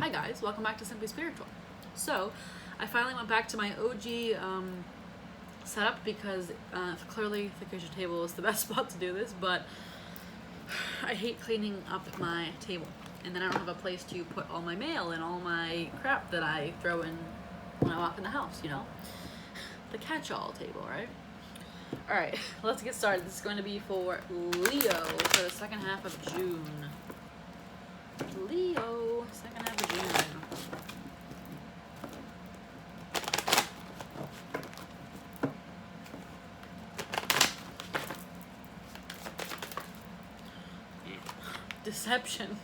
Hi guys, welcome back to Simply Spiritual. So, I finally went back to my OG setup because clearly the kitchen table is the best spot to do this, but I hate cleaning up my table. And then I don't have a place to put all my mail and all my crap that I throw in when I walk in the house, you know? The catch-all table, right? Alright, let's get started. This is going to be for Leo for the second half of June. Leo, second half of June. Deception.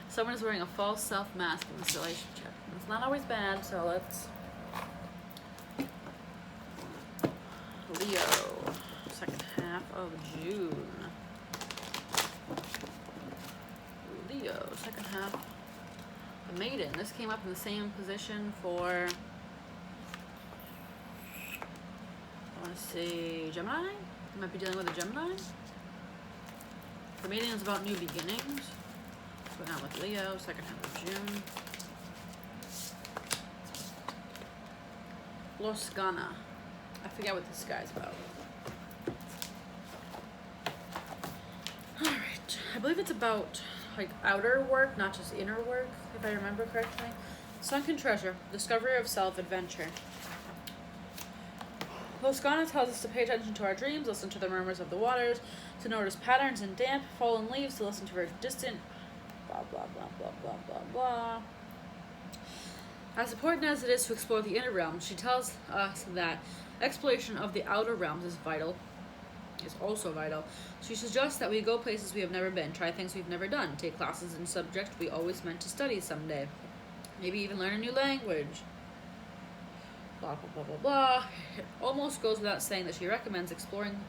Someone is wearing a false self-mask in this relationship. It's not always bad, so let's... Leo, second half of June. Leo, second half. The Maiden. This came up in the same position for... I want to say Gemini? I might be dealing with a Gemini. The Maiden is about new beginnings. What's going on with Leo, second half of June. Los Gana. I forget what this guy's about. Alright. I believe it's about like outer work, not just inner work, if I remember correctly. Sunken treasure. Discovery of self, adventure. Los Gana tells us to pay attention to our dreams, listen to the murmurs of the waters, to notice patterns in damp, fallen leaves, to listen to our distant blah blah blah blah blah blah blah. As important as it is to explore the inner realms, she tells us that exploration of the outer realms is also vital. She suggests that we go places we have never been, try things we've never done, take classes in subjects we always meant to study someday, maybe even learn a new language. Blah blah blah blah blah. It almost goes without saying that she recommends exploring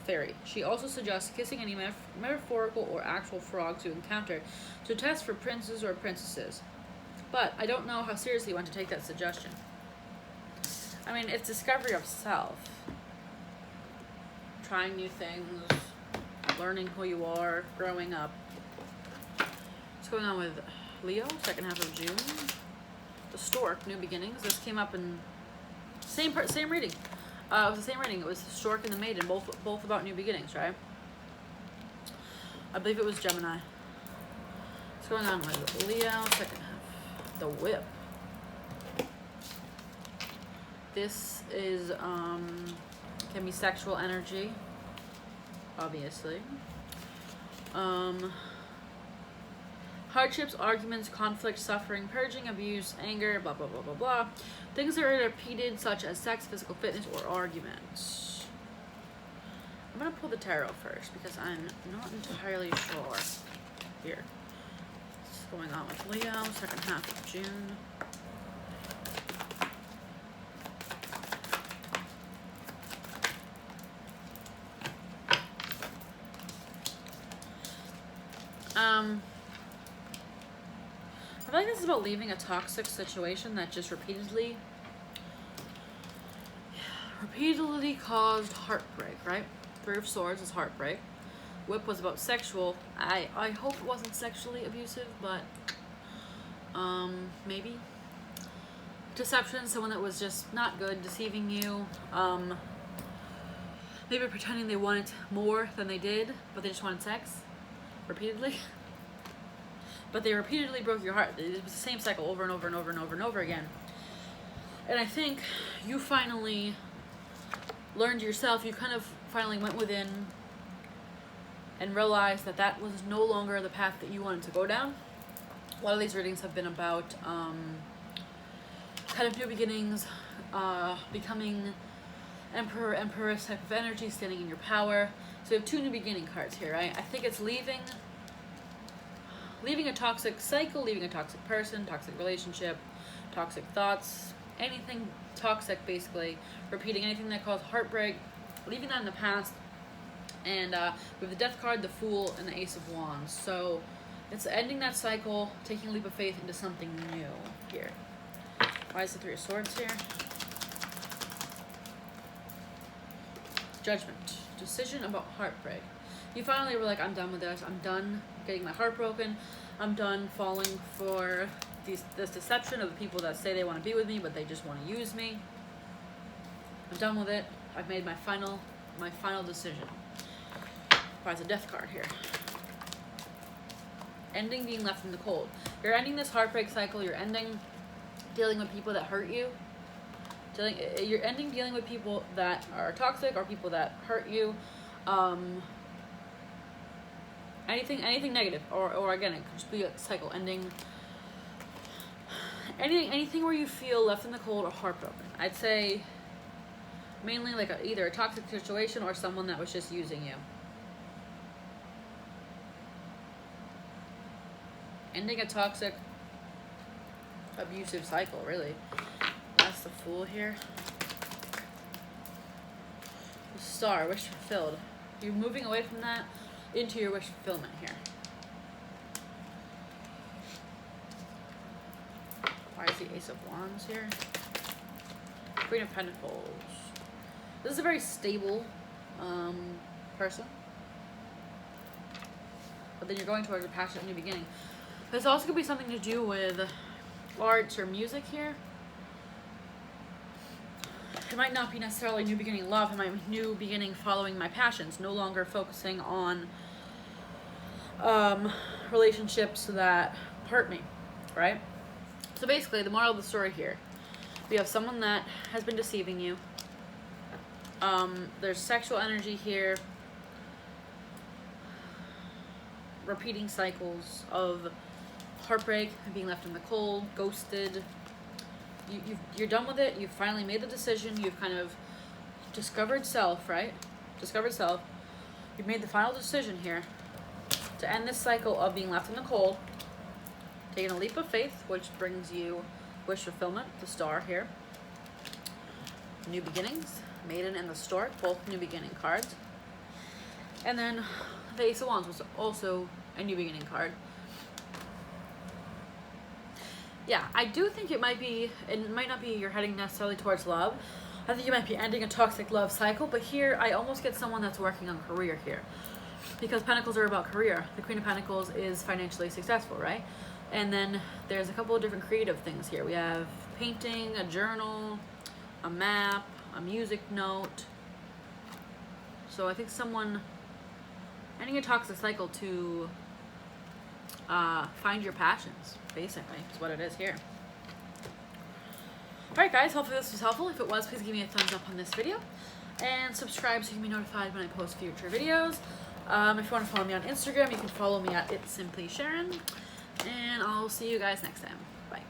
fairy. She also suggests kissing any metaphorical or actual frogs you encounter to test for princes or princesses. But I don't know how seriously you want to take that suggestion. I mean, it's discovery of self. Trying new things, learning who you are, growing up. What's going on with Leo, second half of June? The Stork, New Beginnings. This came up in same reading. It was the same reading. It was the Stork and the Maiden, both about new beginnings, right? I believe it was Gemini. What's going on with Leo, second half? The Whip. This is can be sexual energy, obviously. Hardships, arguments, conflict, suffering, purging, abuse, anger, blah, blah, blah, blah, blah. Things that are repeated, such as sex, physical fitness, or arguments. I'm going to pull the tarot first, because I'm not entirely sure here. What's going on with Leo, second half of June. I feel like this is about leaving a toxic situation that just repeatedly caused heartbreak, right? Three of Swords is heartbreak. Whip was about sexual. I hope it wasn't sexually abusive, but maybe. Deception, someone that was just not good, deceiving you. Maybe pretending they wanted more than they did, but they just wanted sex repeatedly. But they repeatedly broke your heart. It was the same cycle over and over and over and over and over again. And I think you finally learned yourself. You kind of finally went within and realized that that was no longer the path that you wanted to go down. A lot of these readings have been about kind of new beginnings, becoming Emperor, Empress type of energy, standing in your power. So we have two new beginning cards here, right? I think it's leaving a toxic cycle, leaving a toxic person, toxic relationship, toxic thoughts, anything toxic basically, repeating anything that caused heartbreak, leaving that in the past. And we have the Death card, the Fool, and the Ace of Wands. So it's ending that cycle, taking a leap of faith into something new here. Why is the Three of Swords here? Judgment. Decision about heartbreak. You finally were like, I'm done with this. I'm done getting my heart broken. I'm done falling for this deception of the people that say they want to be with me, but they just want to use me. I'm done with it. I've made my final decision. There's a death card here. Ending being left in the cold. You're ending this heartbreak cycle. You're ending dealing with people that hurt you. You're ending dealing with people that are toxic or people that hurt you. Anything negative, or again, it could just be a cycle ending. Anything where you feel left in the cold or heartbroken. I'd say mainly like either a toxic situation or someone that was just using you. Ending a toxic, abusive cycle, really. That's the Fool here. The Star, wish fulfilled. You're moving away from that into your wish fulfillment here. Why is the Ace of Wands here? Queen of Pentacles. This is a very stable person. But then you're going towards a passionate new beginning. This also could be something to do with arts or music here. It might not be necessarily new beginning love. It might be new beginning following my passions. No longer focusing on relationships that hurt me, right? So basically, the moral of the story here, we have someone that has been deceiving you. There's sexual energy here. Repeating cycles of heartbreak, being left in the cold, ghosted. You're done with it. You've finally made the decision. You've kind of discovered self, right? Discovered self. You've made the final decision here to end this cycle of being left in the cold. Taking a leap of faith, which brings you wish fulfillment, the Star here. New beginnings, Maiden and the Stork, both new beginning cards. And then the Ace of Wands was also a new beginning card. Yeah, I do think it might not be you're heading necessarily towards love. I think you might be ending a toxic love cycle, but here I almost get someone that's working on career here. Because Pentacles are about career. The Queen of Pentacles is financially successful, right? And then there's a couple of different creative things here. We have painting, a journal, a map, a music note. So I think someone ending a toxic cycle to find your passions, basically, is what it is here. Alright guys, hopefully this was helpful. If it was, please give me a thumbs up on this video. And subscribe so you can be notified when I post future videos. If you want to follow me on Instagram, you can follow me at itssimplysharon. And I'll see you guys next time. Bye.